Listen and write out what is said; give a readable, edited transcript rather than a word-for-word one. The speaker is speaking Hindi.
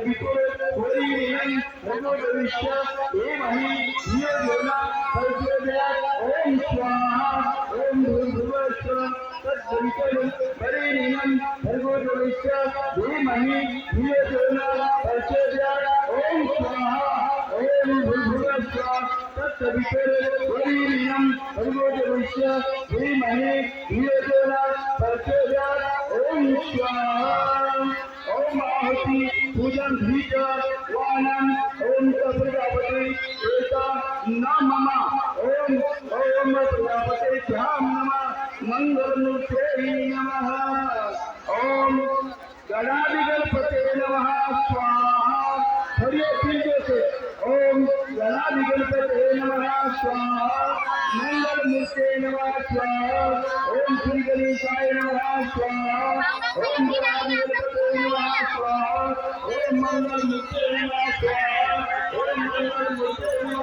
वरीयं भर्गो देवस्य धीमहि धियो यो न प्रचोदयात् ओम स्वाहा ओम भूर्भुवः स्वः तत्सवितुर्वरेण्यं भर्गो देवस्य धीमहि धियो यो न प्रचोदयात् ओम स्वाहा ओम भूर्भुवः स्वः तत्सवितुर्वरेण्यं भर्गो देवस्य धीमहि धियो यो न प्रचोदयात् ओम स्वाहा ओम आहुति पूजन भीत वानम ओम प्रजापति एता नमः ओम ओम प्रजापति ध्यान नमः मंगलमूर्ते नमः ओम गणाधिगणपते नमः स्वाहा हरिये पीजे से ओम गणाधिगणपते नमः स्वाहा मंगलमूर्ते नमः स्वाहा ओम श्री गणेशाय नमः स्वाहा ओम गणाधिगणपते नमः स्वाहा ओम मंगलमूर्ते नमः स्वाहा ओम मंगलमूर्ते नमः